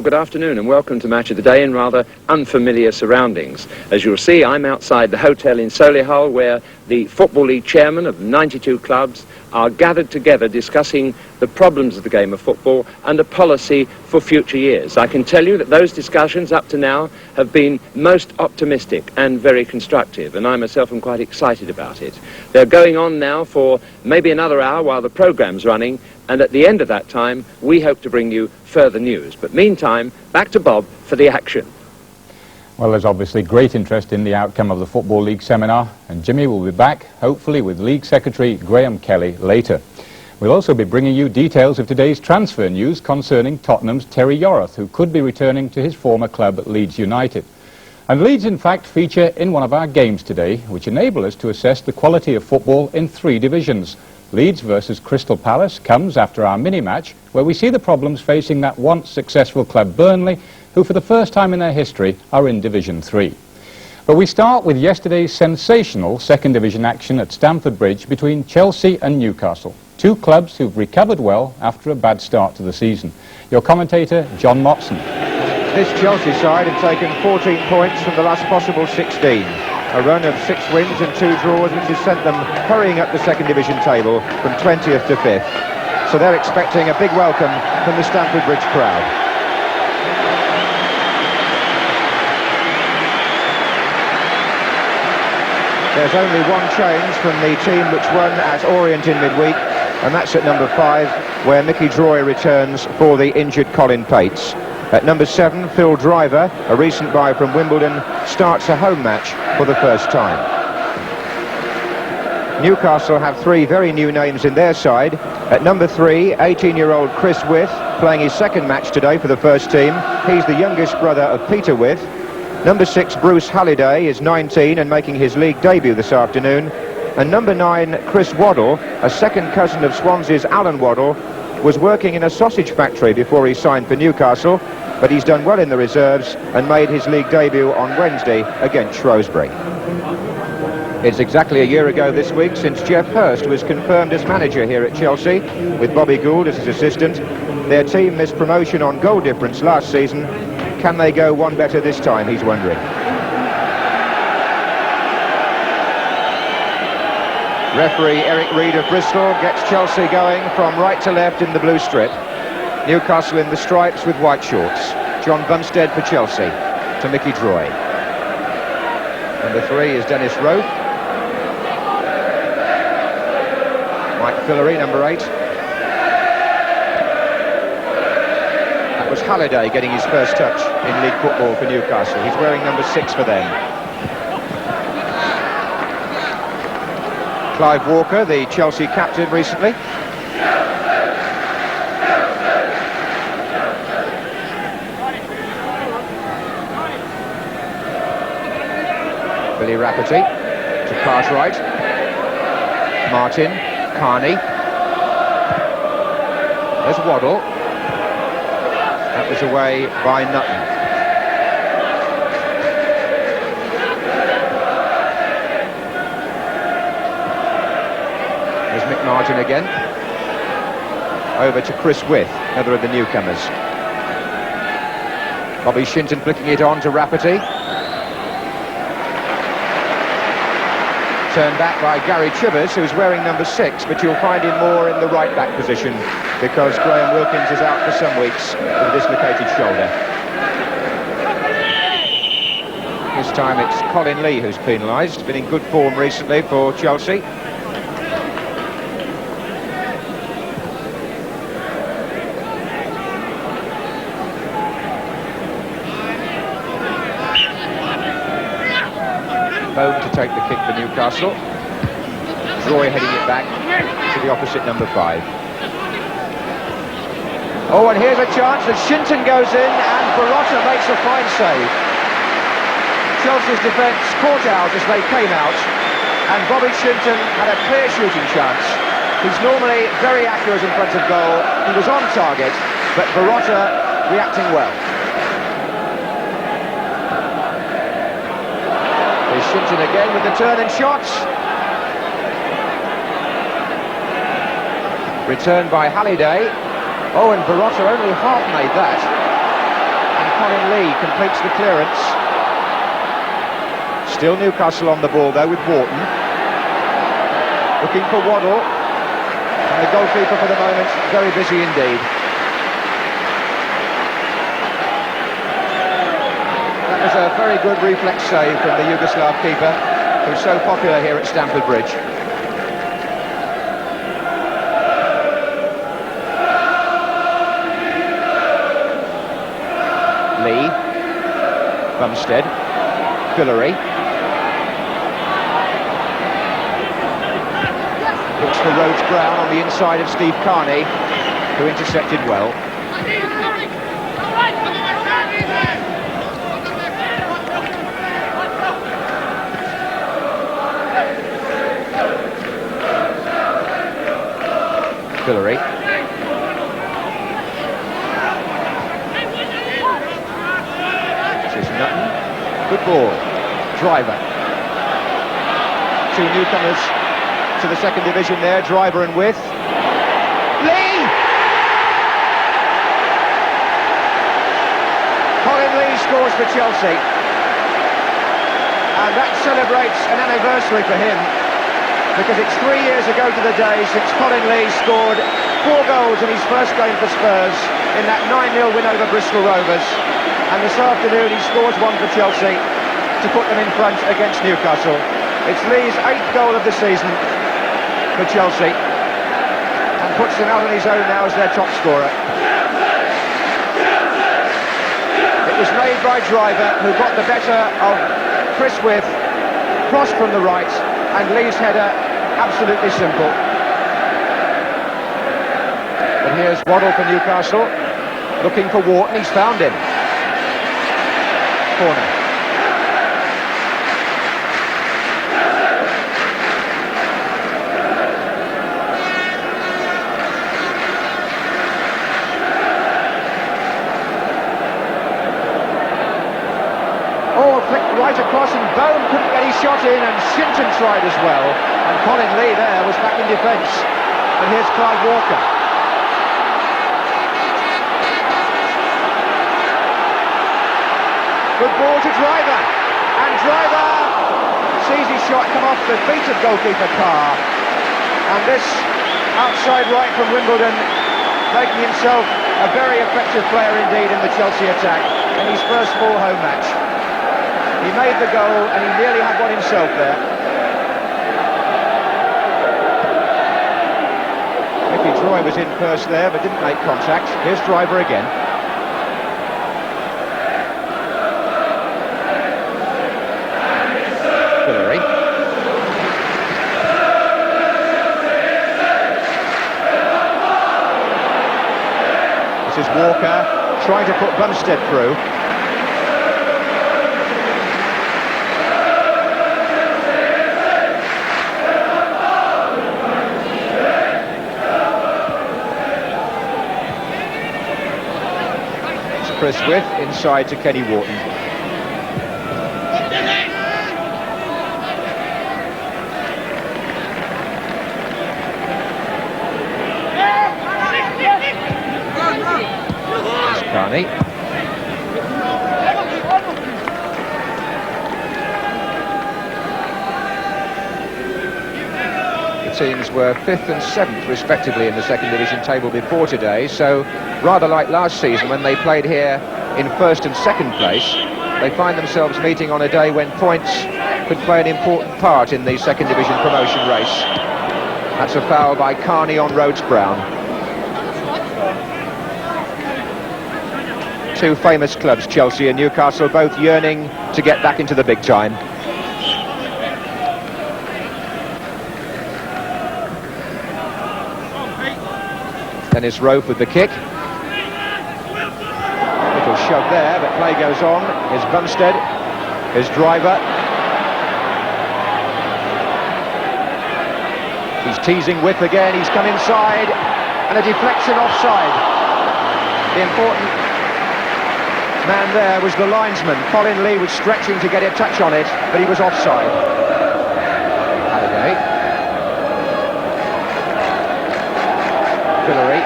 good afternoon and welcome to Match of the Day in rather unfamiliar surroundings. As you'll see, I'm outside the hotel in Solihull where the Football League chairman of the 92 clubs are gathered together discussing the problems of the game of football and a policy for future years. I can tell you that those discussions up to now have been most optimistic and very constructive, and I myself am quite excited about it. They're going on now for maybe another hour while the programme's running, and at the end of that time we hope to bring you further news. But meantime, back to Bob for the action. Well, there's obviously great interest in the outcome of the Football League seminar, and Jimmy will be back, hopefully with League Secretary Graham Kelly later. We'll also be bringing you details of today's transfer news concerning Tottenham's Terry Yorath, who could be returning to his former club at Leeds United. And Leeds, in fact, feature in one of our games today, which enable us to assess the quality of football in 3 divisions. Leeds versus C. Palace comes after our mini-match, where we see the problems facing that once successful club Burnley, who for the first time in their history are in Division 3. But we start with yesterday's sensational second division action at Stamford Bridge between Chelsea and Newcastle, 2 clubs who've recovered well after a bad start to the season. Your commentator, John Motson. This Chelsea side have taken 14 points from the last possible 16. A run of 6 wins and 2 draws, which has sent them hurrying up the second division table from 20th to 5th. So they're expecting a big welcome from the Stamford Bridge crowd. There's only one change from the team which won at Orient in midweek, and that's at number 5, where Mickey Droy returns for the injured Colin Pates. At number 7, Phil Driver, a recent buy from Wimbledon, starts a home match for the first time. Newcastle have 3 very new names in their side. At number 3, 18-year-old Chris Wyth, playing his second match today for the first team. He's the youngest brother of Peter Wyth. Number 6, Bruce Halliday, is 19 and making his league debut this afternoon. And number 9, Chris Waddle, a second cousin of Swansea's Alan Waddle, was working in a sausage factory before he signed for Newcastle, but he's done well in the reserves and made his league debut on Wednesday against Shrewsbury. It's exactly a year ago this week since Geoff Hurst was confirmed as manager here at Chelsea, with Bobby Gould as his assistant. Their team missed promotion on goal difference last season. Can they go one better this time, he's wondering. Referee Eric Reid of Bristol gets Chelsea going from right to left in the blue strip. Newcastle in the stripes with white shorts. John Bumstead for Chelsea to Mickey Droy. Number 3 is Dennis Roth. Mike Fillery, number 8. That was Halliday getting his first touch in league football for Newcastle. He's wearing number 6 for them. Clive Walker, the Chelsea captain recently. Billy Rafferty to Cartwright. Martin, Carney. There's Waddle. That was away by Nutton. There's Mick Martin again. Over to Chris Wyth, another of the newcomers. Bobby Shinton flicking it on to Rafferty. Turned back by Gary Chivers, who's wearing number 6, but you'll find him more in the right-back position because Graham Wilkins is out for some weeks with a dislocated shoulder. This time it's Colin Lee who's penalised, been in good form recently for Chelsea. Bone to take the kick for Newcastle. Droy heading it back to the opposite number 5. Oh, and here's a chance that Shinton goes in and Barotta makes a fine save. Chelsea's defence caught out as they came out, and Bobby Shinton had a clear shooting chance. He's normally very accurate in front of goal. He was on target, but Barotta reacting well. Shinton again with the turn and shots. Returned by Halliday. Oh, and Barotta only half made that. Colin Lee completes the clearance. Still Newcastle on the ball though with Wharton. Looking for Waddle. And the goalkeeper for the moment very busy indeed. That was a very good reflex save from the Yugoslav keeper, who's so popular here at Stamford Bridge. Lee, Bumstead, Guillory. Looks for Rhodes Brown on the inside of Steve Carney, who intercepted well. Guillory. Good ball. Driver. Two newcomers to the second division there, Driver and With. Lee! Colin Lee scores for Chelsea. And that celebrates an anniversary for him, because it's 3 years ago to the day since Colin Lee scored 4 goals in his first game for Spurs in that 9-0 win over Bristol Rovers. And this afternoon he scores one for Chelsea to put them in front against Newcastle. It's Lee's 8th goal of the season for Chelsea, and puts him out on his own now as their top scorer. It was made by Driver, who got the better of Chris With, crossed from the right, and Lee's header absolutely simple. But here's Waddle for Newcastle, looking for Wharton. He's found him. Corner. Oh, flicked right across, and Bone couldn't get his shot in, and Shinton tried as well. And Colin Lee there was back in defence. And here's Clive Walker. Good ball to Driver, and Driver sees his shot come off the feet of goalkeeper Carr. And this outside right from Wimbledon, making himself a very effective player indeed in the Chelsea attack in his first full home match. He made the goal, and he nearly had one himself there. Mickey Troy was in first there, but didn't make contact. Here's Driver again. This is Walker trying to put Bumstead through. It's Chris With inside to Kenny Wharton. Carney. The teams were 5th and 7th respectively in the second division table before today, so rather like last season when they played here in 1st and 2nd place, they find themselves meeting on a day when points could play an important part in the second division promotion race. That's a foul by Carney on Rhodes Brown. Two famous clubs, Chelsea and Newcastle, both yearning to get back into the big time. Dennis Rofe with the kick. Little shove there, but play goes on. Here's Bumstead, here's Driver. He's teasing With again, he's come inside, and a deflection offside. The important man there was the linesman. Colin Lee was stretching to get a touch on it, but he was offside. Halliday. Guillory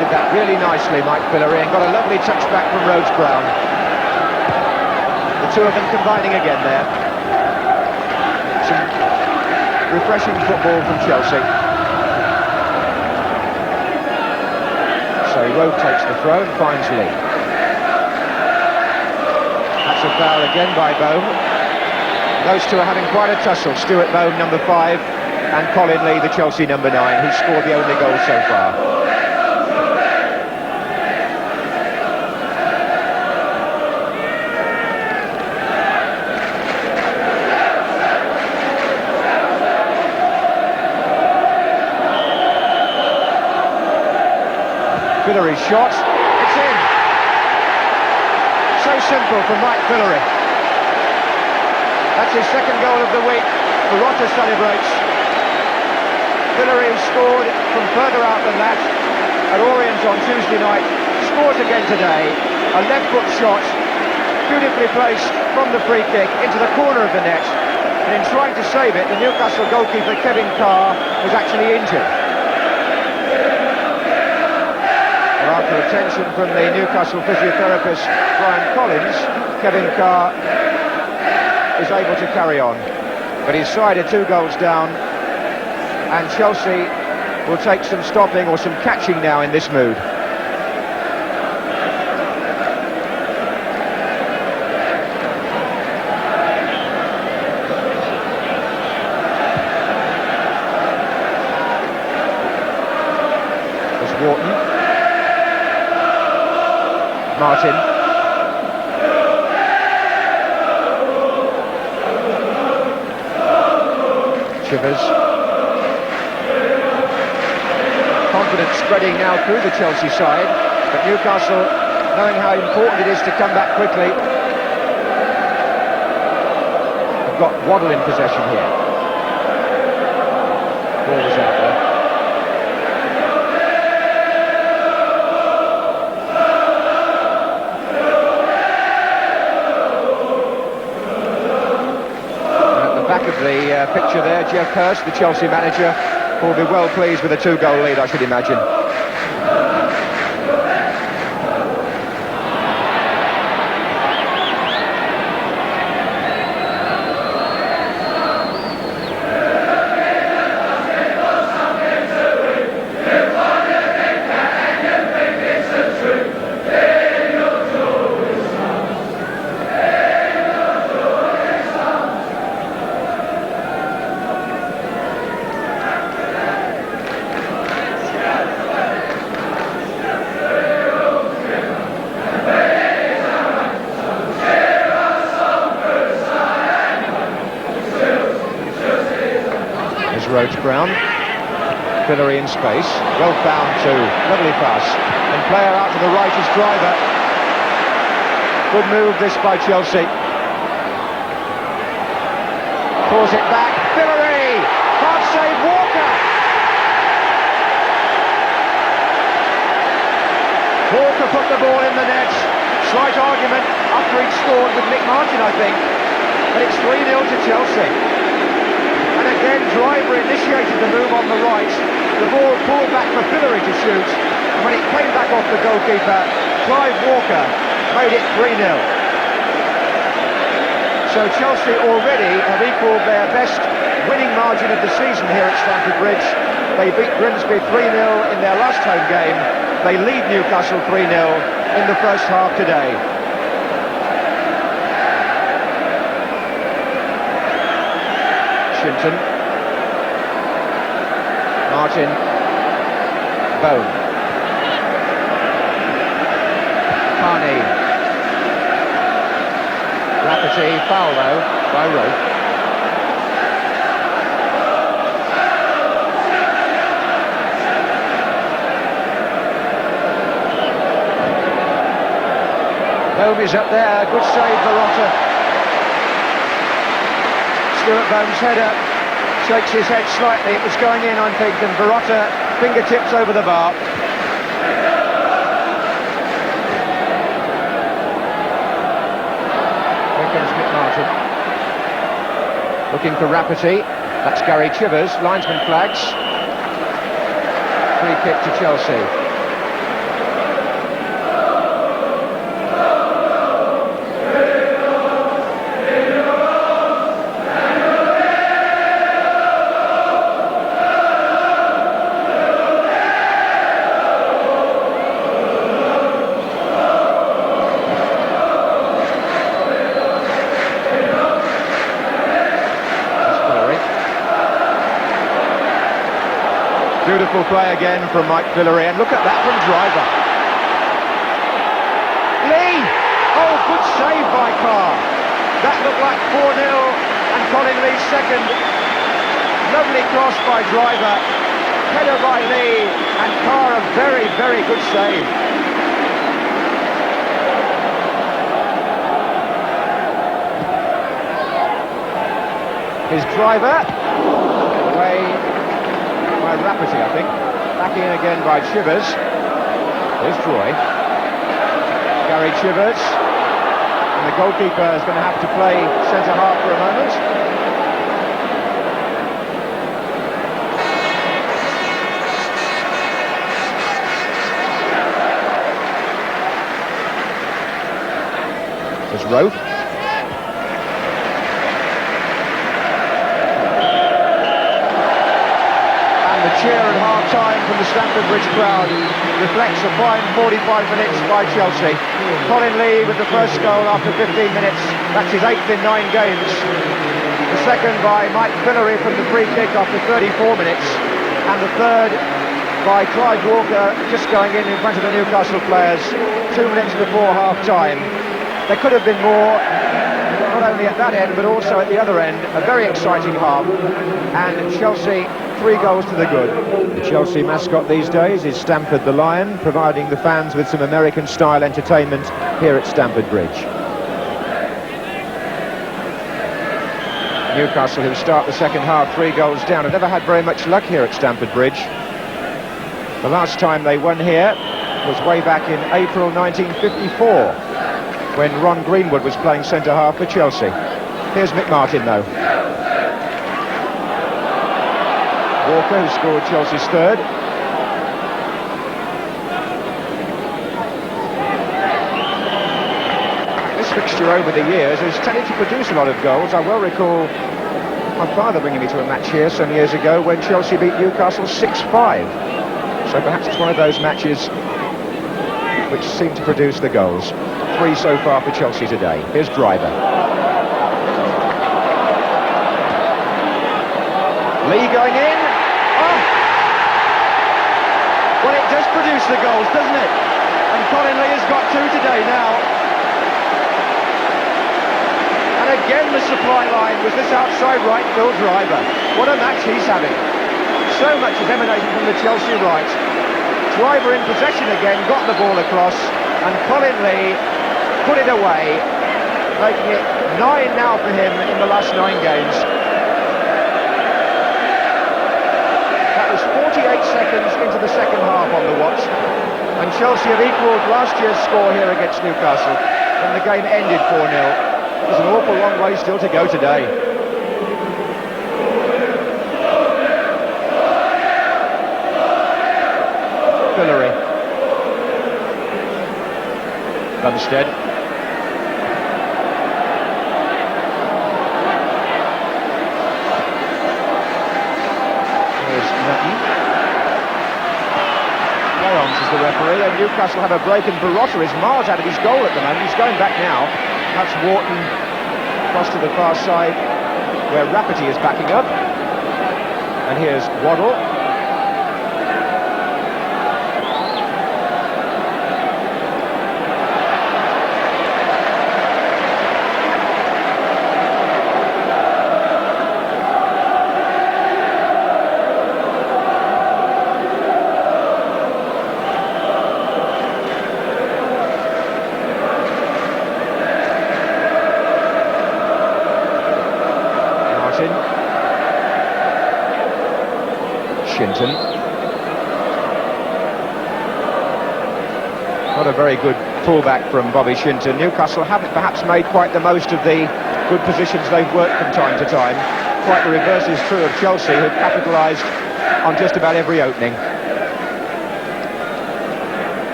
did that really nicely, Mike Pillory, and got a lovely touch back from Rhodes-Brown. The two of them combining again there. Some refreshing football from Chelsea. So Rowe takes the throw and finds Lee. That's a foul again by Bowe. Those two are having quite a tussle. Stuart Bowe, number 5, and Colin Lee, the Chelsea number 9, who scored the only goal so far. Pillory's shot, it's in. So simple from Mike Pillory. That's his second goal of the week. Marotta celebrates. Pillory scored from further out than that at Orient on Tuesday night. Scores again today. A left foot shot, beautifully placed from the free kick into the corner of the net. And in trying to save it, the Newcastle goalkeeper Kevin Carr was actually injured. After attention from the Newcastle physiotherapist Brian Collins, Kevin Carr is able to carry on. But his side are 2 goals down, and Chelsea will take some stopping or some catching now in this mood. There's Wharton. Martin. Chivers. Confidence spreading now through the Chelsea side, but Newcastle, knowing how important it is to come back quickly, have got Waddle in possession here. Ball was out there. The picture there, Jeff Hurst, the Chelsea manager, will be well pleased with a 2-goal lead, I should imagine. Rhodes-Brown, Pillory in space, well found too, lovely pass, and player out to the right is Driver. Good move this by Chelsea. Pulls it back, Pillory! Can't save Walker! Walker put the ball in the net. Slight argument after he'd scored with Nick Martin, I think, but it's 3-0 to Chelsea. And again, Driver initiated the move on the right. The ball pulled back for Pillory to shoot. And when it came back off the goalkeeper, Clive Walker made it 3-0. So Chelsea already have equalled their best winning margin of the season here at Stamford Bridge. They beat Grimsby 3-0 in their last home game. They lead Newcastle 3-0 in the first half today. Martin, Bone, Parry, Rafferty, foul though by Rowe. Bone is up there, good save Marotta. Stuart Bone's header shakes his head slightly, it was going in I think, and Marotta fingertips over the bar. Here comes Mick Martin. Looking for Rafferty, that's Gary Chivers, linesman flags. Free kick to Chelsea. Beautiful play again from Mike Villeray, and look at that from Driver. Lee! Oh, good save by Carr. That looked like 4-0, and Colin Lee's second. Lovely cross by Driver, header by Lee, and Carr a very, very good save. His Driver, away by Rapity, I think. Back in again by Chivers. Here's Troy. Gary Chivers. And the goalkeeper is going to have to play centre-half for a moment. There's Roth. Cheer at half-time from the Stamford Bridge crowd reflects a fine 45 minutes by Chelsea. Colin Lee with the first goal after 15 minutes. That's his 8th in 9 games. The second by Mike Villeray from the free kick after 34 minutes. And the third by Clive Walker, just going in front of the Newcastle players 2 minutes before half-time. There could have been more, not only at that end but also at the other end. A very exciting half, and Chelsea 3 goals to the good. The Chelsea mascot these days is Stamford the Lion, providing the fans with some American-style entertainment here at Stamford Bridge. Newcastle, who start the second half 3 goals down, have never had very much luck here at Stamford Bridge. The last time they won here was way back in April 1954, when Ron Greenwood was playing centre-half for Chelsea. Here's McMartin, though. Walker, who scored Chelsea's third. This fixture over the years has tended to produce a lot of goals. I well recall my father bringing me to a match here some years ago when Chelsea beat Newcastle 6-5. So perhaps it's one of those matches which seem to produce the goals. 3 so far for Chelsea today. Here's Driver. Lee going in. Oh! Well, it does produce the goals, doesn't it? And Colin Lee has got 2 today now. And again the supply line was this outside right field Driver. What a match he's having. So much is emanating from the Chelsea right. Driver in possession again, got the ball across, and Colin Lee put it away, making it 9 now for him in the last 9 games. That was 48 seconds into the second half on the watch, and Chelsea have equalled last year's score here against Newcastle, and the game ended 4-0. There's an awful long way still to go today. Villeray. Bumstead. There's Nutton. Morons is the referee, and Newcastle have a break, and Barotta is miles out of his goal at the moment. He's going back now. That's Wharton across to the far side where Rapity is backing up. And here's Waddle. Shinton. Not a very good pullback from Bobby Shinton. Newcastle haven't perhaps made quite the most of the good positions they've worked from time to time. Quite the reverse is true of Chelsea, who've capitalised on just about every opening.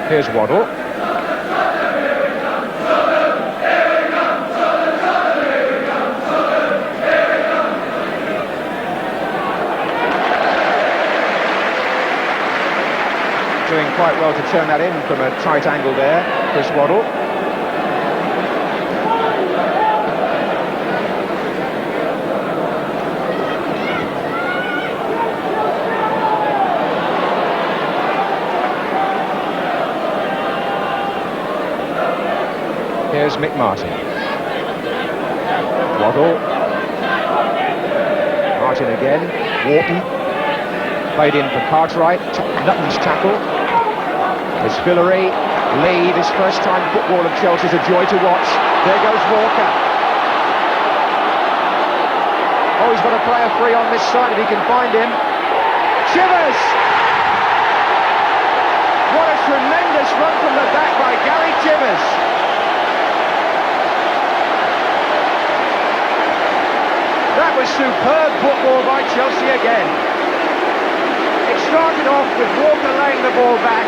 Here's Waddle. Doing quite well to turn that in from a tight angle there, Chris Waddle. Here's Mick Martin. Waddle. Martin again. Wharton. Played in for Cartwright. Nutton's tackle. There's Fillery. Lee, this first time football of Chelsea's a joy to watch. There goes Walker. Oh, he's got a player free on this side if he can find him. Chivers! What a tremendous run from the back by Gary Chivers. That was superb football by Chelsea again. It started off with Walker laying the ball back.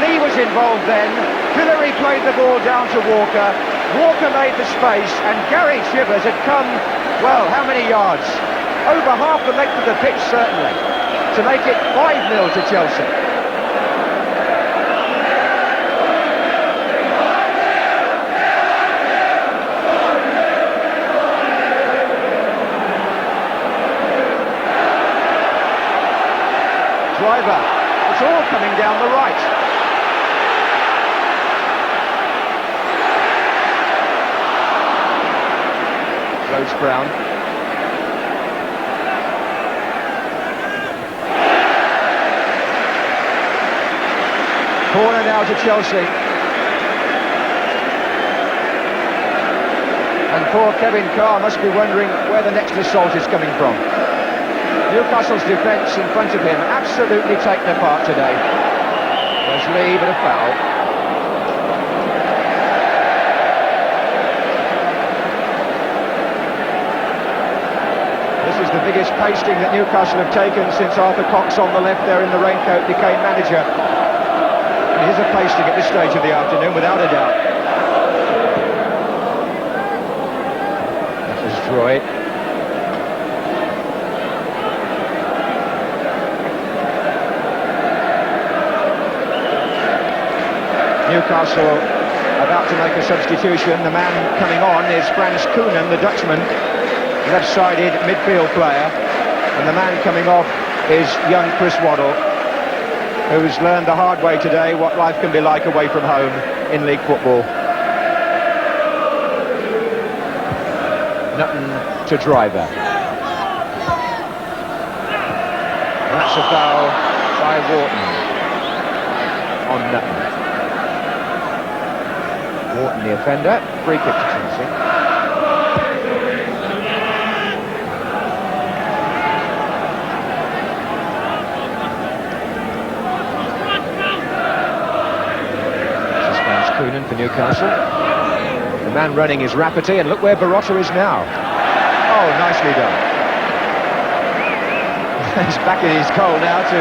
Lee was involved then. Fillery played the ball down to Walker. Walker made the space, and Gary Chivers had come, well, how many yards? Over half the length of the pitch, certainly, to make it 5-0 to Chelsea. Driver, it's all coming down the right. Rose Brown. Corner now to Chelsea. And poor Kevin Carr must be wondering where the next assault is coming from. Newcastle's defence in front of him absolutely taken apart today. There's Lee, but a foul. This is the biggest pasting that Newcastle have taken since Arthur Cox on the left there in the raincoat became manager. It is a pasting at this stage of the afternoon, without a doubt. That was Droy. Newcastle about to make a substitution. The man coming on is Frans Koenen, the Dutchman, left-sided midfield player, and the man coming off is young Chris Waddle, who's learned the hard way today what life can be like away from home in league football. Nutton to Driver. That's a foul by Wharton on Nutton. Wharton the offender, free kick to Chelsea. This is Frans Koenen for Newcastle. The man running is Rafferty, and look where Barotta is now. Oh, nicely done. He's back in his goal now to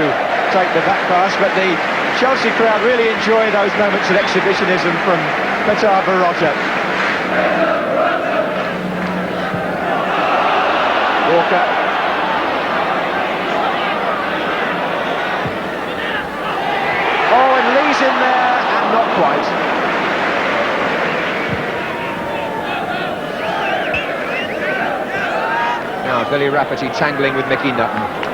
take the back pass, but the Chelsea crowd really enjoy those moments of exhibitionism from Petar Barotta. Walker. Oh, and Lee's in there, and not quite. Now Billy Rafferty tangling with Mickey Nutton.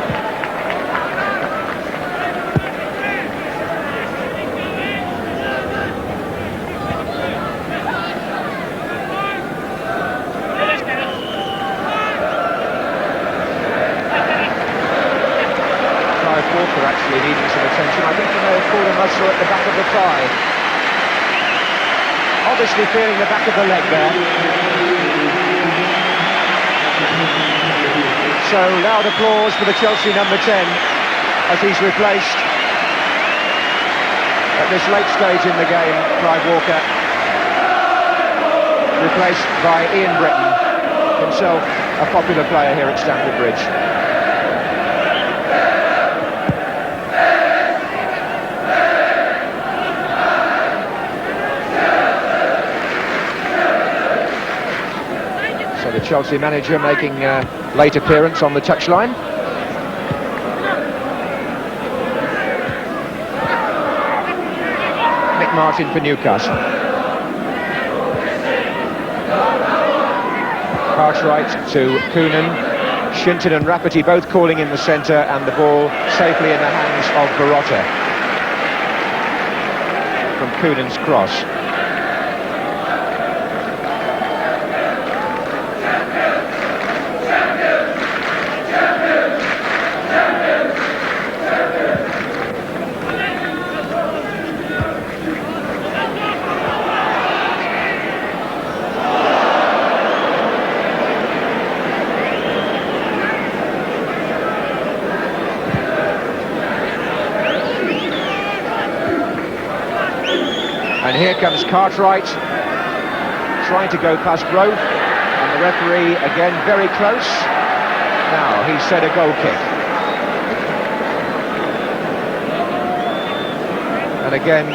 Actually needing some attention. I think he may have pulled a muscle at the back of the thigh. Obviously feeling the back of the leg there. So loud applause for the Chelsea number 10 as he's replaced at this late stage in the game, Clive Walker, replaced by Ian Britton, himself a popular player here at Stamford Bridge. The Chelsea manager making a late appearance on the touchline. Mick Martin for Newcastle. Cartwright to Koenen. Shinton and Rafferty both calling in the centre, and the ball safely in the hands of Barotta from Koenen's cross. And here comes Cartwright, trying to go past Grove, and the referee again very close. Now he's set a goal kick. And again,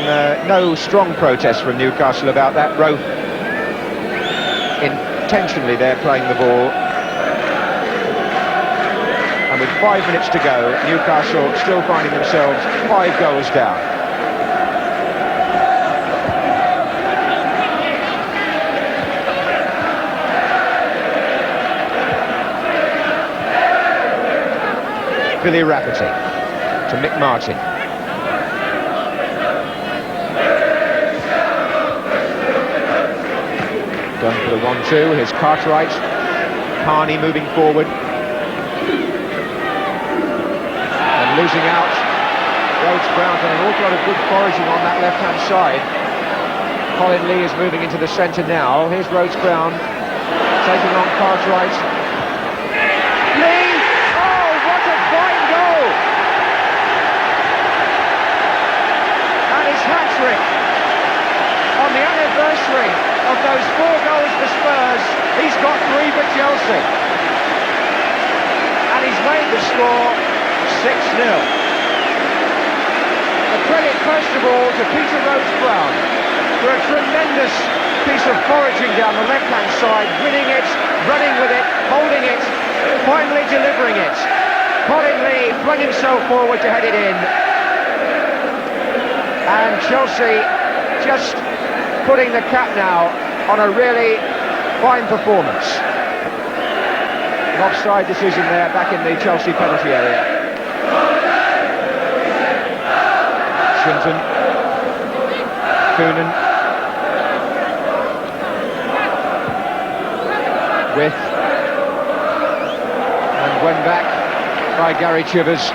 no strong protest from Newcastle about that. Grove intentionally there playing the ball. And with 5 minutes to go, Newcastle still finding themselves 5 goals down. Billy Rafferty to Mick Martin. Done for the 1-2. Here's Cartwright. Parry moving forward. And losing out. Rhodes Brown done an awful lot of good foraging on that left-hand side. Colin Lee is moving into the centre now. Here's Rhodes Brown taking on Cartwright. Lee! Oh, what a fine goal! And his hat-trick on the anniversary of those 4 goals for Spurs. He's got 3 for Chelsea. And he's made the score 6-0. A credit first of all to Peter Rhodes Brown for a tremendous piece of foraging down the left-hand side, winning it, running with it, holding it, finally delivering it. Colin Lee flung himself forward to head it in. And Chelsea just putting the cap now on a really fine performance. An offside decision there back in the Chelsea penalty area. Swinton, Coonan, With, and won back by Gary Chivers.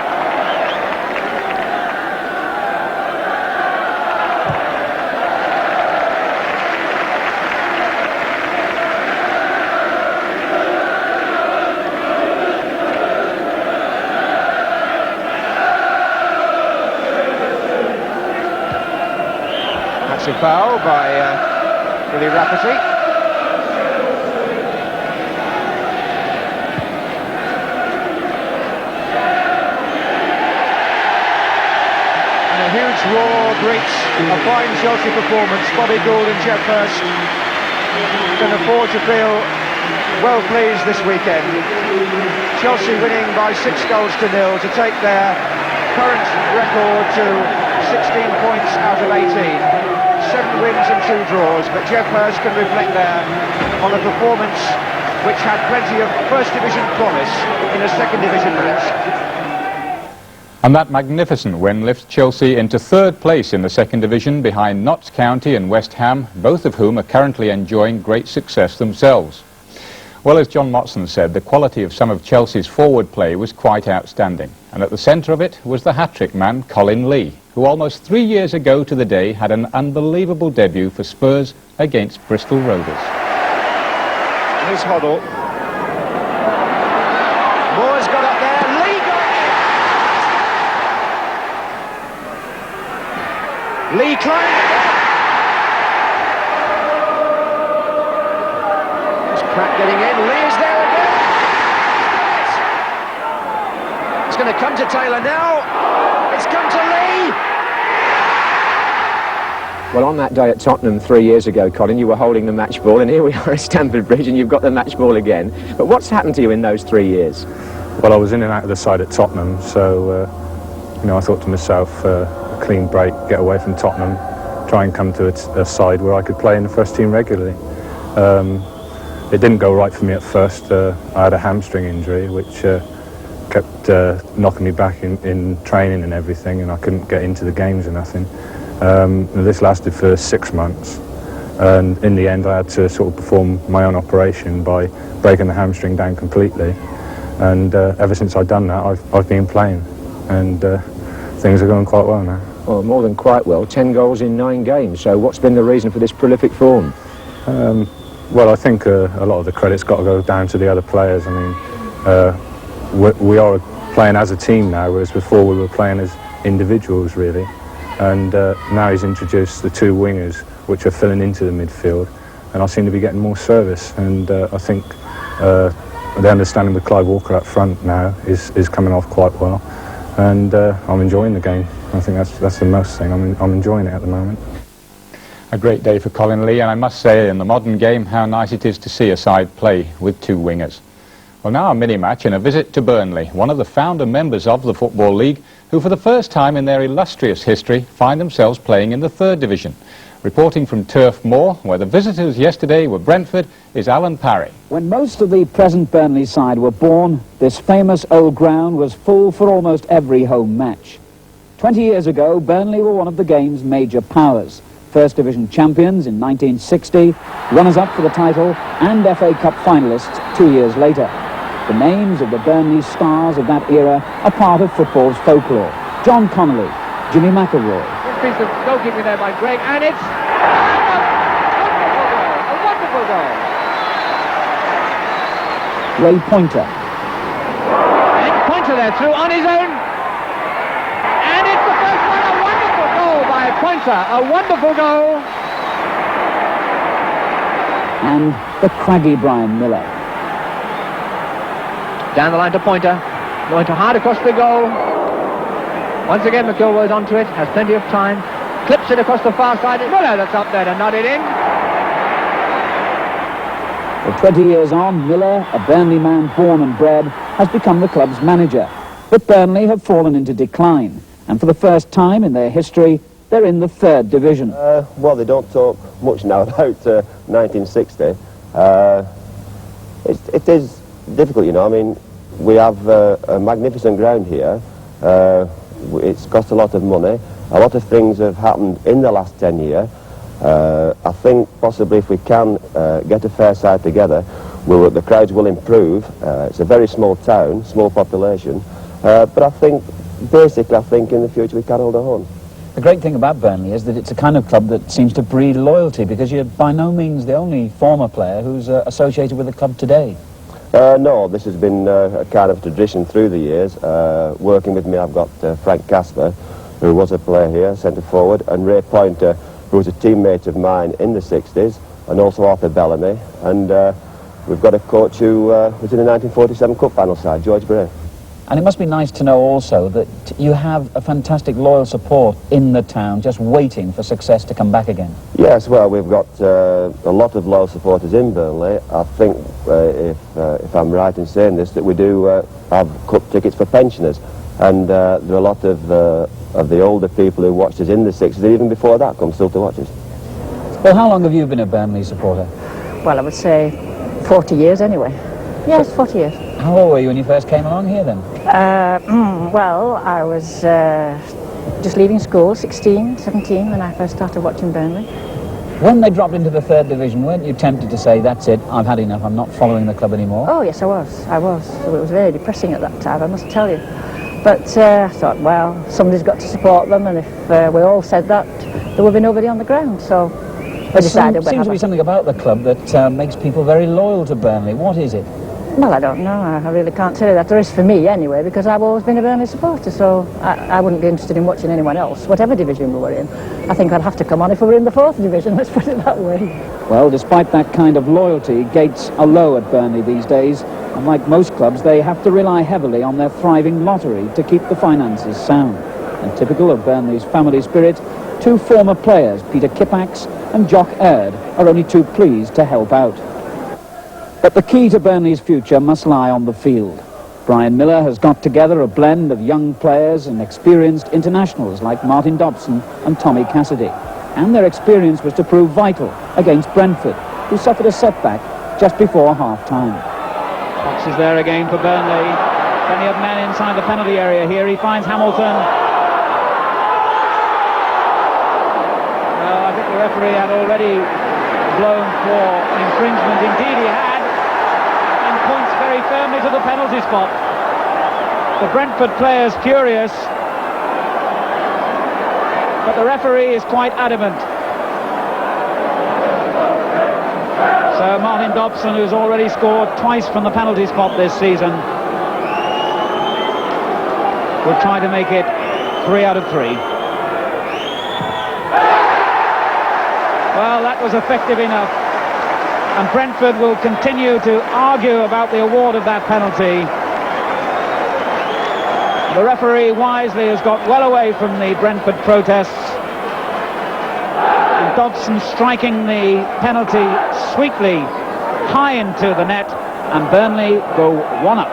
That's a foul by Billy Rafferty. Huge roar greets a fine Chelsea performance. Bobby Gould and Jeff Hurst can afford to feel well pleased this weekend. Chelsea winning by 6 goals to 0 to take their current record to 16 points out of 18. 7 wins and 2 draws, but Jeff Hurst can reflect there on a performance which had plenty of First Division promise in a Second Division match. And that magnificent win lifts Chelsea into 3rd place in the Second Division behind Notts County and West Ham, both of whom are currently enjoying great success themselves. Well, as John Motson said, the quality of some of Chelsea's forward play was quite outstanding. And at the centre of it was the hat-trick man, Colin Lee, who almost 3 years ago to the day had an unbelievable debut for Spurs against Bristol Rovers. Here's Hoddle. Moore's got up there. Lee got it! Lee climbed it. There's Pratt getting in. Lee is there again. It's going to come to Taylor now. It's come to Lee. Well, on that day at Tottenham 3 years ago, Colin, you were holding the match ball, and here we are at Stamford Bridge, and you've got the match ball again. But what's happened to you in those 3 years? Well, I was in and out of the side at Tottenham, so you know, I thought to myself, a clean break, get away from Tottenham, try and come to a side where I could play in the first team regularly. It didn't go right for me at first. I had a hamstring injury, which kept knocking me back in training and everything, and I couldn't get into the games or nothing. This lasted for 6 months, and in the end I had to sort of perform my own operation by breaking the hamstring down completely, and ever since I've done that I've been playing, and things are going quite well now. Well, more than quite well. 10 goals in 9 games. So what's been the reason for this prolific form? Well, I think a lot of the credit's got to go down to the other players. I mean, we are playing as a team now, whereas before we were playing as individuals, really. And now he's introduced the 2 wingers, which are filling into the midfield, and I seem to be getting more service, and I think the understanding with Clive Walker up front now is coming off quite well, and I'm enjoying the game. I think that's the most thing. I'm enjoying it at the moment. A great day for Colin Lee, and I must say, in the modern game, how nice it is to see a side play with two wingers. Well, now a mini-match and a visit to Burnley, one of the founder members of the Football League, who for the first time in their illustrious history find themselves playing in the 3rd Division. Reporting from Turf Moor, where the visitors yesterday were Brentford, is Alan Parry. When most of the present Burnley side were born, this famous old ground was full for almost every home match. 20 years ago, Burnley were one of the game's major powers. 1st Division champions in 1960, runners-up for the title, and FA Cup finalists 2 years later. The names of the Burnley stars of that era are part of football's folklore. John Connolly, Jimmy McIlroy. Good piece of goalkeeping there by Greg, and it's a wonderful goal. Ray Pointer. And Pointer there through on his own. And it's the first one, a wonderful goal by Pointer, a wonderful goal. And the craggy Brian Miller. Down the line to Pointer, going to hard across the goal. Once again McIlroy's onto it, has plenty of time, clips it across the far side. Miller that's up there to nod it in. Well, 20 years on, Miller, a Burnley man born and bred, has become the club's manager. But Burnley have fallen into decline, and for the first time in their history, they're in the 3rd Division. Well, they don't talk much now about 1960. It is difficult, you know. I mean, we have a magnificent ground here. It's cost a lot of money. A lot of things have happened in the last 10 years. I think possibly if we can get a fair side together, the crowds will improve. It's a very small town, small population, but I think, basically, I think in the future we can hold our own. The great thing about Burnley is that it's a kind of club that seems to breed loyalty, because you're by no means the only former player who's associated with the club today. No, this has been a kind of tradition through the years. Working with me, I've got Frank Casper, who was a player here, centre forward, and Ray Pointer, who was a teammate of mine in the 60s, and also Arthur Bellamy. And we've got a coach who was in the 1947 Cup final side, George Bray. And it must be nice to know also that you have a fantastic loyal support in the town, just waiting for success to come back again. Yes, well, we've got a lot of loyal supporters in Burnley. I think, if I'm right in saying this, that we do have cup tickets for pensioners. And there are a lot of the older people who watched us in the 60s, even before that, come still to watch us. Well, how long have you been a Burnley supporter? Well, I would say 40 years anyway. Yes, 40 years. How old were you when you first came along here then? Well, I was just leaving school, 16, 17, when I first started watching Burnley. When they dropped into the 3rd Division, weren't you tempted to say, that's it, I've had enough, I'm not following the club anymore? Oh, yes, I was. So it was very depressing at that time, I must tell you. But I thought, well, somebody's got to support them, and if we all said that, there would be nobody on the ground, so we decided... There seems to be something about the club that makes people very loyal to Burnley. What is it? Well, I don't know. I really can't tell you that. There is for me, anyway, because I've always been a Burnley supporter, so I wouldn't be interested in watching anyone else, whatever division we were in. I think I'd have to come on if we were in the 4th Division, let's put it that way. Well, despite that kind of loyalty, gates are low at Burnley these days, and like most clubs, they have to rely heavily on their thriving lottery to keep the finances sound. And typical of Burnley's family spirit, two former players, Peter Kippax and Jock Aird, are only too pleased to help out. But the key to Burnley's future must lie on the field. Brian Miller has got together a blend of young players and experienced internationals like Martin Dobson and Tommy Cassidy. And their experience was to prove vital against Brentford, who suffered a setback just before half-time. Fox is there again for Burnley. Plenty of men inside the penalty area here. He finds Hamilton. Well, I think the referee had already blown for infringement. Indeed he had. Points very firmly to the penalty spot. The Brentford players furious, but the referee is quite adamant. So Martin Dobson, who's already scored twice from the penalty spot this season, will try to make it 3 out of 3. Well, that was effective enough. And Brentford will continue to argue about the award of that penalty. The referee wisely has got well away from the Brentford protests. And Dodson striking the penalty sweetly high into the net, and Burnley go one up.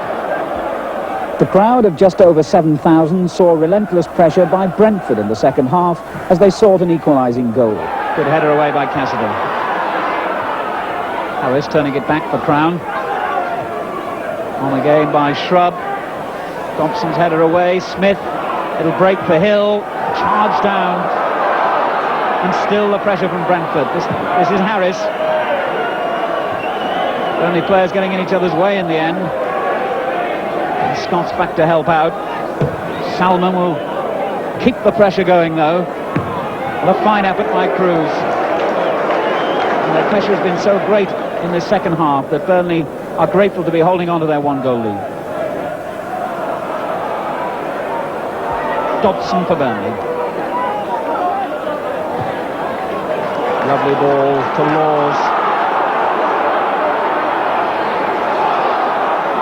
The crowd of just over 7,000 saw relentless pressure by Brentford in the second half as they sought an equalising goal. Good header away by Cassidy. Harris turning it back for Crown. On again by Shrub. Dobson's header away. Smith. It'll break for Hill. Charge down. And still the pressure from Brentford. This is Harris. Only players getting in each other's way in the end. And Scott's back to help out. Salmon will keep the pressure going though. What a fine effort by Cruz. And their pressure has been so great in this second half that Burnley are grateful to be holding on to their one-goal lead. Dobson for Burnley. Lovely ball to Laws.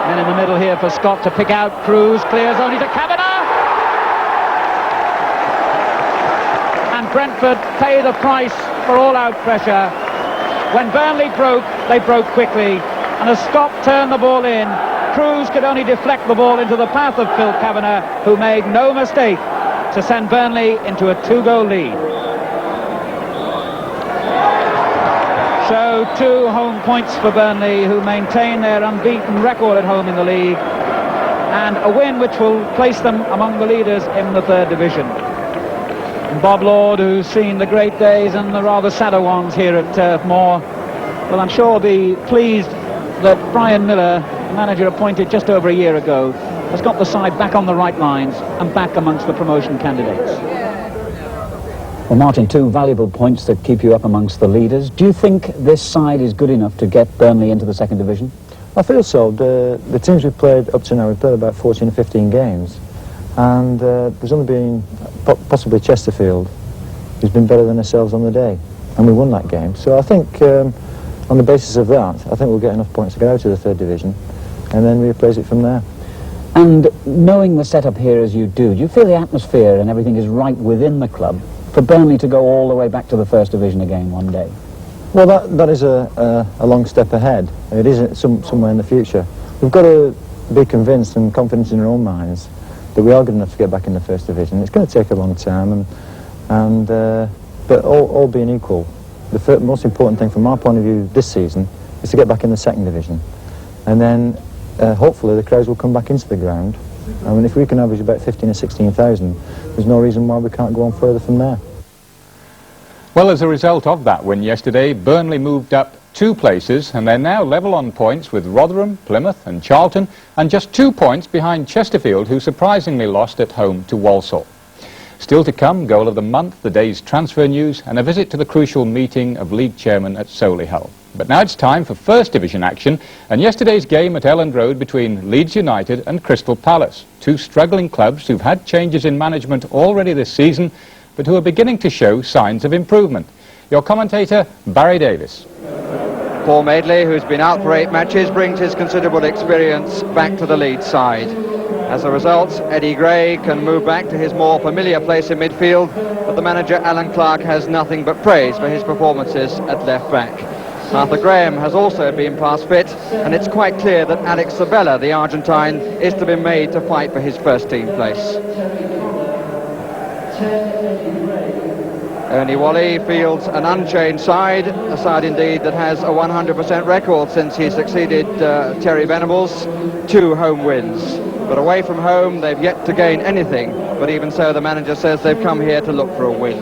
And in the middle here for Scott to pick out. Cruz clears only to Kavanagh. And Brentford pay the price for all-out pressure. When Burnley broke, they broke quickly. And as Scott turned the ball in, Cruz could only deflect the ball into the path of Phil Kavanagh, who made no mistake to send Burnley into a 2-goal lead. So 2 home points for Burnley, who maintain their unbeaten record at home in the league, and a win which will place them among the leaders in the 3rd division. And Bob Lord, who's seen the great days and the rather sadder ones here at Turf Moor, will I'm sure be pleased that Brian Miller, manager appointed just over a year ago, has got the side back on the right lines and back amongst the promotion candidates. Well, Martin, 2 valuable points that keep you up amongst the leaders. Do you think this side is good enough to get Burnley into the 2nd division? I feel so. The teams we've played up to now, we've played about 14 or 15 games, and there's only been possibly Chesterfield who's been better than ourselves on the day, and we won that game. So I think on the basis of that, I think we'll get enough points to get out of the 3rd division and then replace it from there. And knowing the setup here as you do you feel the atmosphere and everything is right within the club for Burnley to go all the way back to the 1st division again one day? Well, that is a long step ahead. It is somewhere in the future. We've got to be convinced and confident in our own minds that we are good enough to get back in the 1st division. It's going to take a long time, but all being equal, the most important thing from our point of view this season is to get back in the 2nd division, and then hopefully the crowds will come back into the ground. I mean, if we can average about 15 or 16,000, there's no reason why we can't go on further from there. Well, as a result of that win yesterday, Burnley moved up 2 places, and they're now level on points with Rotherham, Plymouth and Charlton, and just 2 points behind Chesterfield, who surprisingly lost at home to Walsall. Still to come, goal of the month, the day's transfer news, and a visit to the crucial meeting of league chairmen at Solihull. But now it's time for 1st division action, and yesterday's game at Elland Road between Leeds United and Crystal Palace, 2 struggling clubs who've had changes in management already this season, but who are beginning to show signs of improvement. Your commentator, Barry Davies. Paul Madeley, who's been out for 8 matches, brings his considerable experience back to the Leeds side. As a result, Eddie Gray can move back to his more familiar place in midfield, but the manager Alan Clark has nothing but praise for his performances at left back. Arthur Graham has also been past fit, and it's quite clear that Alex Sabella, the Argentine, is to be made to fight for his 1st team place. Ernie Whalley fields an unchanged side, a side indeed that has a 100% record since he succeeded Terry Venables, 2 home wins. But away from home, they've yet to gain anything, but even so, the manager says they've come here to look for a win.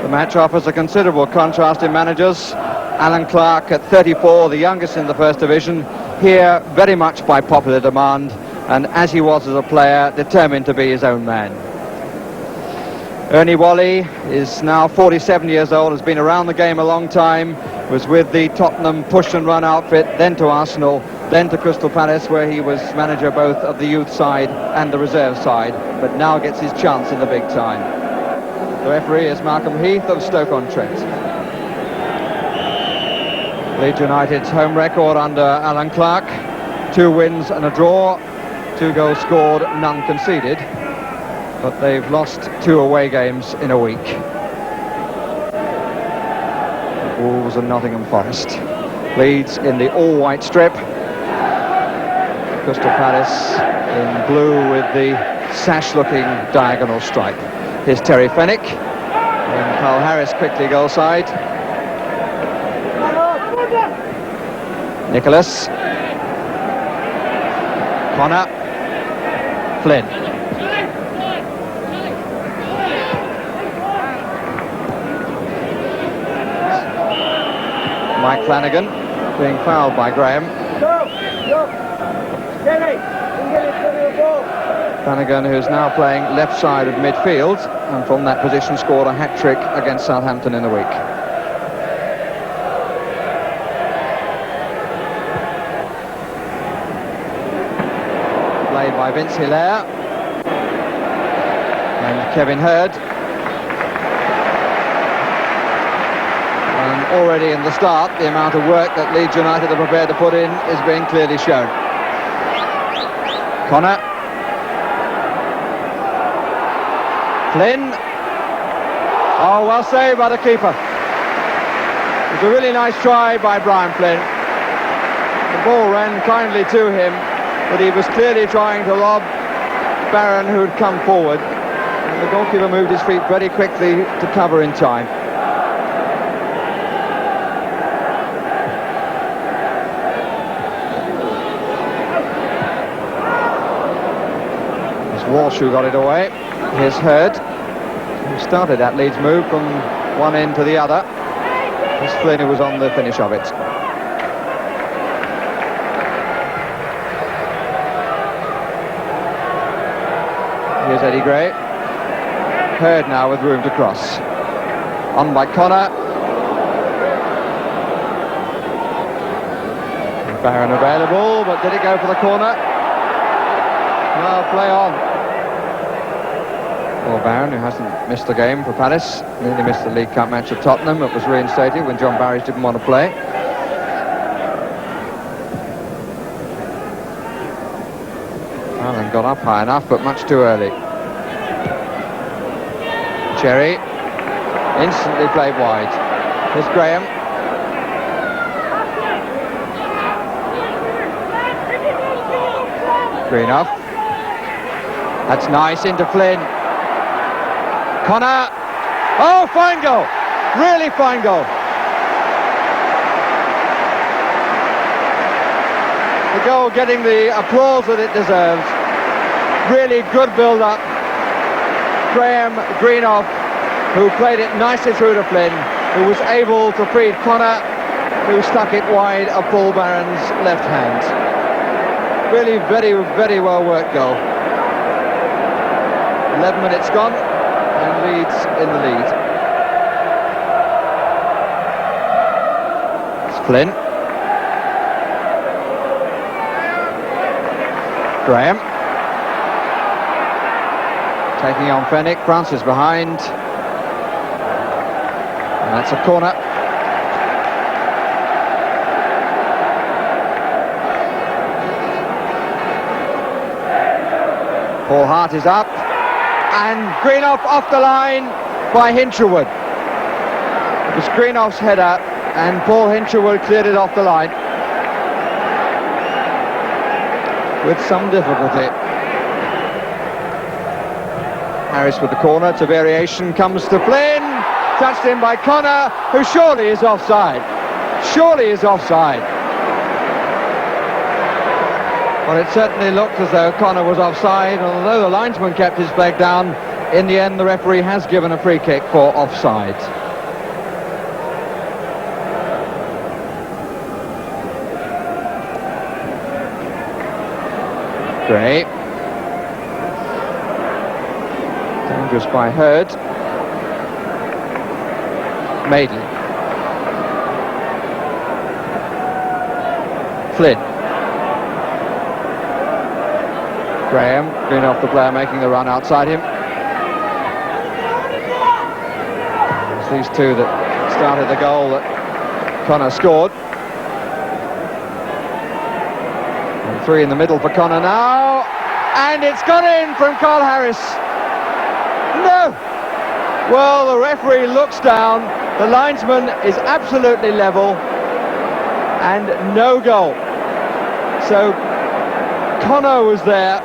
The match offers a considerable contrast in managers. Alan Clark at 34, the youngest in the 1st division, here very much by popular demand, and as he was as a player, determined to be his own man. Ernie Whalley is now 47 years old, has been around the game a long time, was with the Tottenham push and run outfit, then to Arsenal, then to Crystal Palace, where he was manager both of the youth side and the reserve side, but now gets his chance in the big time. The referee is Malcolm Heath of Stoke-on-Trent. Leeds United's home record under Alan Clark, 2 wins and a draw, 2 goals scored, none conceded. But they've lost 2 away games in a week. Wolves and Nottingham Forest. Leeds in the all-white strip. Crystal Palace in blue with the sash-looking diagonal stripe. Here's Terry Fenwick. And Carl Harris quickly goal side. Nicholas. Connor. Flynn. Mike Flanagan being fouled by Graham. Flanagan, who's now playing left side of midfield, and from that position scored a hat-trick against Southampton in the week. Played by Vince Hilaire and Kevin Hurd. And already in the start, the amount of work that Leeds United are prepared to put in is being clearly shown. Connor. Flynn. Oh, well saved by the keeper. It was a really nice try by Brian Flynn. The ball ran kindly to him, but he was clearly trying to rob Barron, who had come forward. And the goalkeeper moved his feet very quickly to cover in time. It's Walsh who got it away. Here's Hurd, who started that Leeds move from one end to the other. It's Flynn who was on the finish of it. Here's Eddie Gray. Hurd now with room to cross. On by Connor. Barron available, but did it go for the corner? No, play on. Well, Barron, who hasn't missed a game for Palace, nearly missed the League Cup match at Tottenham. It was reinstated when John Barry didn't want to play. Allen got up high enough, but much too early. Cherry, instantly played wide. Here's Graham. Greenough. That's nice into Flynn. Connor. Oh, fine goal. Really fine goal. The goal getting the applause that it deserves. Really good build-up. Graham Greenough, who played it nicely through to Flynn, who was able to feed Connor, who stuck it wide of Paul Barron's left hand. Really very, very well worked goal. 11 minutes gone, and Leeds in the lead. It's Flynn. Graham. Taking on Fenwick, Francis behind. And that's a corner. Paul Hart is up. And Greenough off the line by Hinshelwood. It was Greenoff's header, and Paul Hinshelwood cleared it off the line with some difficulty. Harris with the corner, it's a variation, comes to Flynn, touched in by Connor, who surely is offside. Surely is offside. Well, it certainly looked as though Connor was offside, and although the linesman kept his flag down, in the end the referee has given a free kick for offside. Gray. Dangerous by Hurd. Maidley. Flynn. Graham, Greenoff the player making the run outside him. these two that started the goal that Connor scored. And 3 in the middle for Connor now, and it's gone in from Carl Harris. No! Well, the referee looks down, the linesman is absolutely level, and no goal. So Connor was there.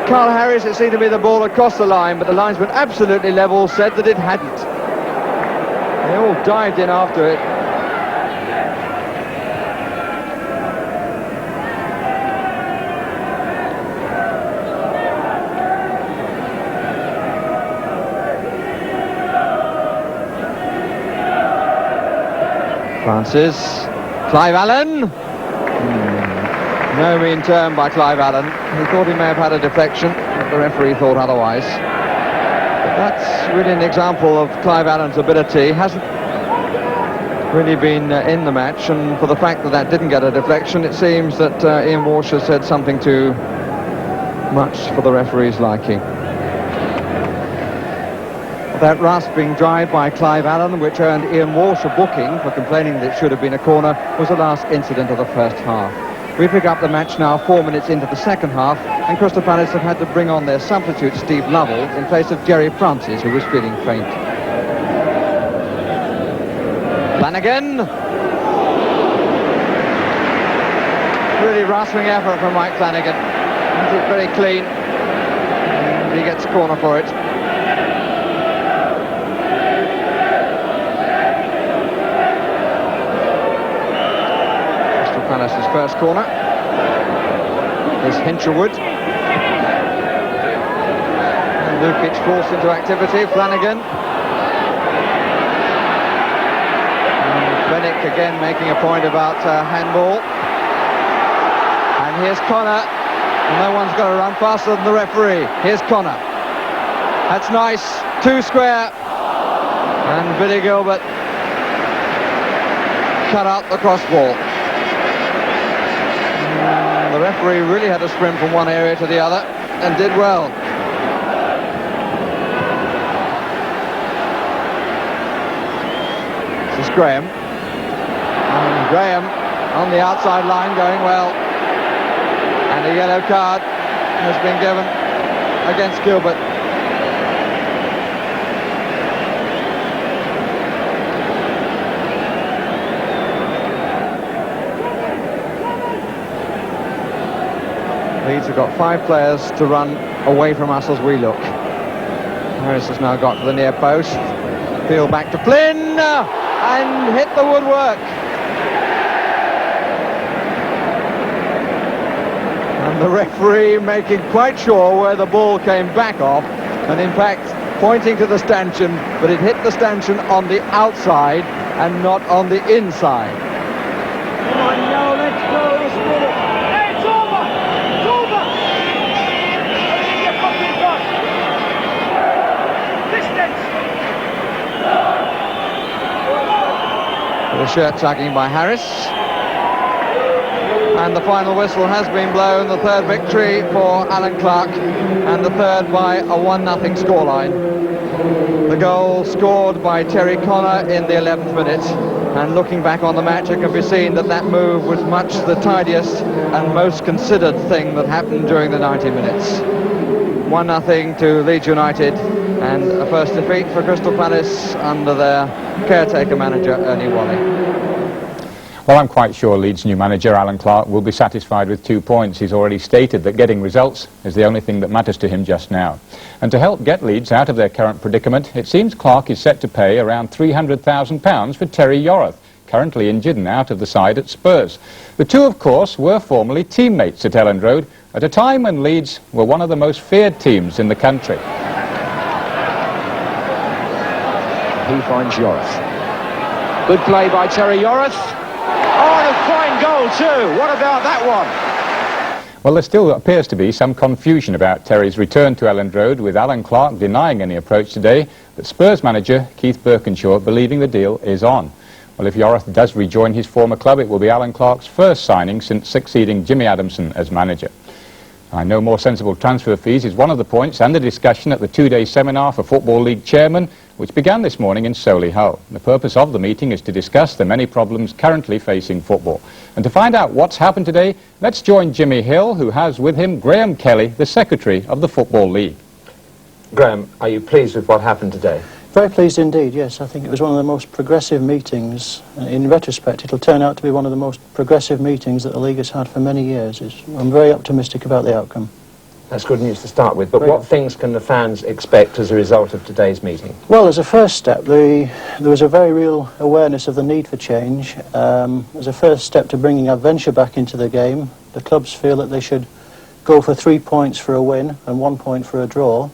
Carl Harris, it seemed to be the ball across the line, but the linesman absolutely level said that it hadn't. They all dived in after it. Francis, Clive Allen. No mean turn by Clive Allen. He thought he may have had a deflection, but the referee thought otherwise. But that's really an example of Clive Allen's ability. He hasn't really been in the match, and for the fact that that didn't get a deflection, it seems that Ian Walsh has said something too much for the referee's liking. That rasping drive by Clive Allen, which earned Ian Walsh a booking for complaining that it should have been a corner, was the last incident of the first half. We pick up the match now 4 minutes into the second half, and Crystal Palace have had to bring on their substitute Steve Lovell in place of Jerry Francis, who was feeling faint. Flanagan. Really rasping effort from Mike Flanagan. It's very clean. And he gets a corner for it. Palace's first corner is Hinshelwood. And Lukic forced into activity. Flanagan. And Bennett again making a point about handball. And here's Connor. No one's going to run faster than the referee. Here's Connor. That's nice. 2 square. And Billy Gilbert cut out the cross ball. The referee really had to sprint from one area to the other and did well. This is Graham. And Graham on the outside line going well. And a yellow card has been given against Gilbert. Leeds have got 5 players to run away from us as we look. Harris has now got to the near post. Field back to Flynn and hit the woodwork. And the referee making quite sure where the ball came back off, and in fact pointing to the stanchion, but it hit the stanchion on the outside and not on the inside. Come on, now let's go. It's over. It's over. Distance. The shirt tugging by Harris. And the final whistle has been blown. The third victory for Alan Clark, and the third by a 1-0 scoreline. The goal scored by Terry Connor in the 11th minute. And looking back on the match, it can be seen that that move was much the tidiest and most considered thing that happened during the 90 minutes. 1-0 to Leeds United, and a first defeat for Crystal Palace under their caretaker manager, Ernie Whalley. Well, I'm quite sure Leeds' new manager, Alan Clark, will be satisfied with 2 points. He's already stated that getting results is the only thing that matters to him just now. And to help get Leeds out of their current predicament, it seems Clark is set to pay around £300,000 for Terry Yorath, currently injured and out of the side at Spurs. The two, of course, were formerly teammates at Elland Road at a time when Leeds were one of the most feared teams in the country. He finds Yorath. Good play by Terry Yorath. Oh, and a fine goal too. What about that one? Well, there still appears to be some confusion about Terry's return to Elland Road, with Alan Clark denying any approach today, but Spurs manager Keith Birkinshaw believing the deal is on. Well, if Yorath does rejoin his former club, it will be Alan Clark's first signing since succeeding Jimmy Adamson as manager. I know more sensible transfer fees is one of the points and the discussion at the two-day seminar for Football League chairmen, which began this morning in Solihull. The purpose of the meeting is to discuss the many problems currently facing football. And to find out what's happened today, let's join Jimmy Hill, who has with him Graham Kelly, the Secretary of the Football League. Graham, are you pleased with what happened today? Very pleased indeed, yes. I think it was one of the most progressive meetings. In retrospect, it'll turn out to be one of the most progressive meetings that the League has had for many years. I'm very optimistic about the outcome. That's good news to start with, but what things can the fans expect as a result of today's meeting? Well, as a first step, there was a very real awareness of the need for change. As a first step to bringing adventure back into the game, the clubs feel that they should go for 3 points for a win and 1 point for a draw.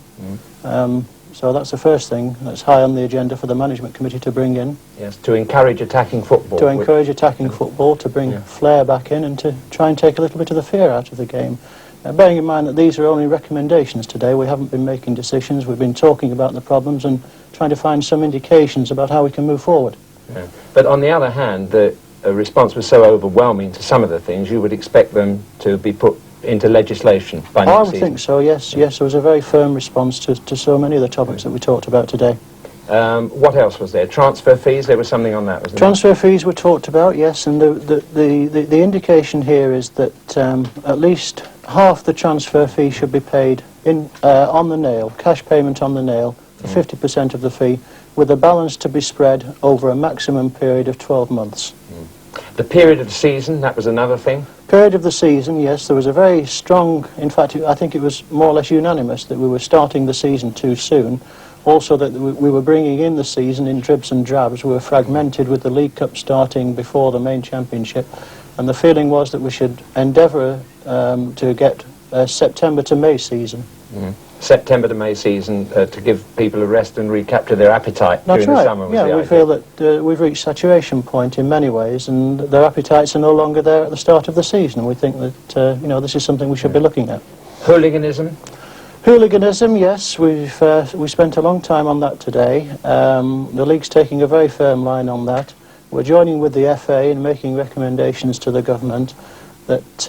So that's the first thing that's high on the agenda for the management committee to bring in. Yes, to encourage attacking football. To encourage attacking football, to bring flair back in and to try and take a little bit of the fear out of the game. Bearing in mind that these are only recommendations today, we haven't been making decisions, we've been talking about the problems and trying to find some indications about how we can move forward. Yeah. But on the other hand, the response was so overwhelming to some of the things, you would expect them to be put into legislation by next season. I think so, yes. Yes, there was a very firm response to so many of the topics that we talked about today. What else was there? Transfer fees, there was something on that, wasn't there? Transfer fees were talked about, yes, and the indication here is that at least half the transfer fee should be paid on the nail, cash payment on the nail, for 50% of the fee, with the balance to be spread over a maximum period of 12 months. The period of the season, that was another thing? Period of the season, yes, there was a very strong, in fact, I think it was more or less unanimous that we were starting the season too soon. Also that we were bringing in the season in dribs and drabs. We were fragmented with the League Cup starting before the main championship. And the feeling was that we should endeavour to get a September to May season. September to May season to give people a rest and recapture their appetite during the summer. Yeah, we feel that we've reached saturation point in many ways and their appetites are no longer there at the start of the season. And we think that, you know, this is something we should be looking at. Hooliganism? Hooliganism, yes, we spent a long time on that today. The League's taking a very firm line on that. We're joining with the FA in making recommendations to the government that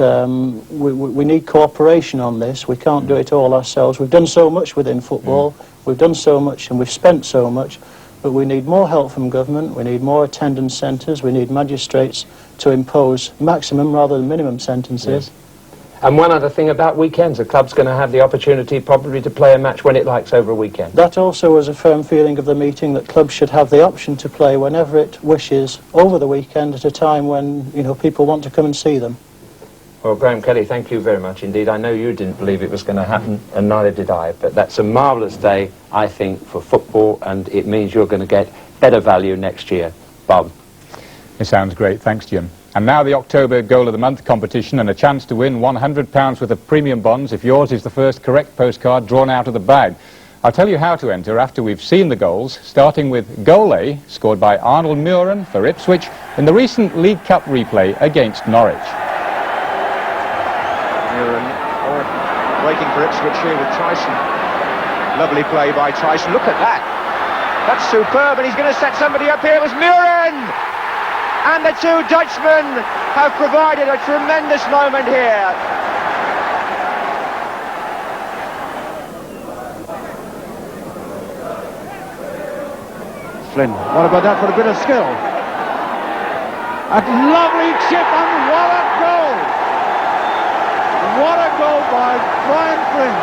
we need cooperation on this. We can't do it all ourselves. We've done so much within football, we've done so much and we've spent so much, but we need more help from government, we need more attendance centres, we need magistrates to impose maximum rather than minimum sentences. And one other thing about weekends, the club's going to have the opportunity probably to play a match when it likes over a weekend. That also was a firm feeling of the meeting, that clubs should have the option to play whenever it wishes over the weekend at a time when, you know, people want to come and see them. Well, Graham Kelly, thank you very much indeed. I know you didn't believe it was going to happen, and neither did I, but that's a marvellous day, I think, for football, and it means you're going to get better value next year. Bob. It sounds great. Thanks, Jim. And now the October Goal of the Month competition and a chance to win £100 worth of premium bonds if yours is the first correct postcard drawn out of the bag. I'll tell you how to enter after we've seen the goals, starting with goal A, scored by Arnold Muren for Ipswich in the recent League Cup replay against Norwich. Muren waiting for Ipswich here with Tyson. Lovely play by Tyson. Look at that. That's superb, and he's going to set somebody up here. It was Muren! And the two Dutchmen have provided a tremendous moment here. Flynn, what about that for a bit of skill? A lovely chip and what a goal! What a goal by Brian Flynn.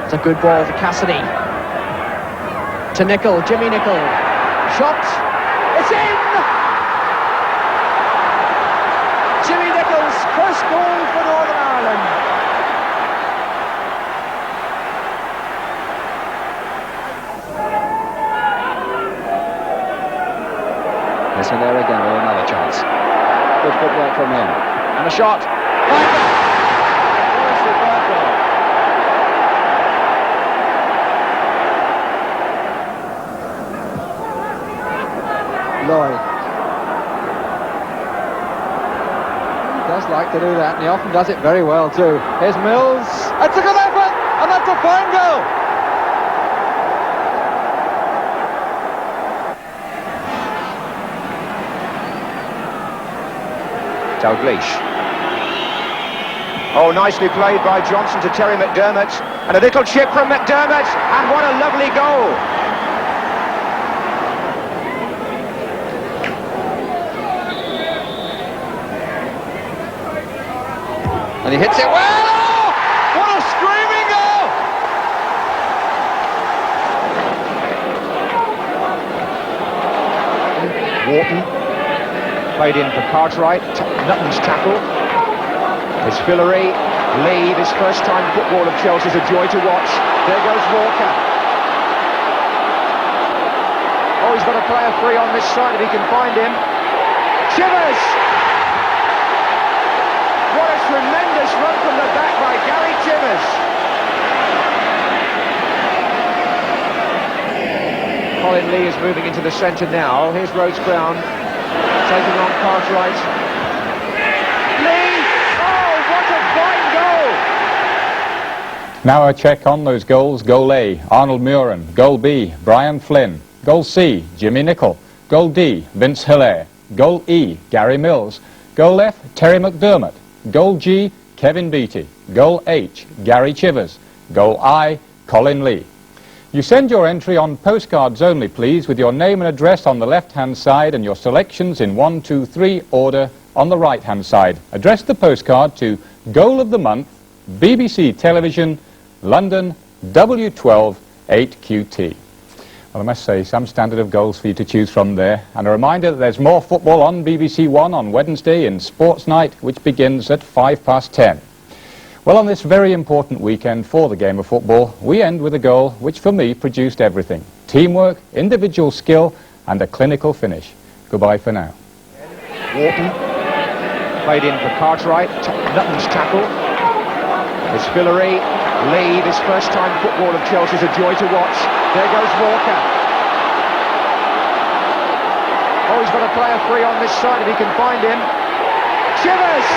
It's a good ball for Cassidy. To Nicol, Jimmy Nicol. Shot. It's in! Jimmy Nicol's first goal for Northern Ireland. Listen there again with another chance. Good footwork from him. And a shot. Lloyd. He does like to do that, and he often does it very well too. Here's Mills. That's a good effort, and that's a fine goal. Dalglish. Oh, nicely played by Johnson to Terry McDermott, and a little chip from McDermott, and what a lovely goal. And he hits it well. Oh, what a screaming goal! Wharton played in for Cartwright. Nutton's tackle. It's Fillery. Lee, this first time football of Chelsea's a joy to watch. There goes Walker. Oh, he's got a player free on this side if he can find him. Chivers! What a tremendous run from the back by Gary Chivers. Colin Lee is moving into the centre now. Here's Rhodes Brown taking on Cartwright. Lee! Oh, what a fine goal! Now a check on those goals. Goal A, Arnold Muren. Goal B, Brian Flynn. Goal C, Jimmy Nicholl. Goal D, Vince Hilaire. Goal E, Gary Mills. Goal F, Terry McDermott. Goal G, Kevin Beattie. Goal H, Gary Chivers. Goal I, Colin Lee. You send your entry on postcards only, please, with your name and address on the left-hand side and your selections in 1, 2, 3 order on the right-hand side. Address the postcard to Goal of the Month, BBC Television, London, W12 8QT. Well, I must say, some standard of goals for you to choose from there. And a reminder that there's more football on BBC One on Wednesday in Sports Night, which begins at 10:05. Well, on this very important weekend for the game of football, we end with a goal which for me produced everything. Teamwork, individual skill and a clinical finish. Goodbye for now. Wharton played in for Cartwright. Nutton's tackle. It's Fillery. Lee, this first time football of Chelsea's a joy to watch. There goes Walker. Oh, he's got a player free on this side if he can find him. Chivers!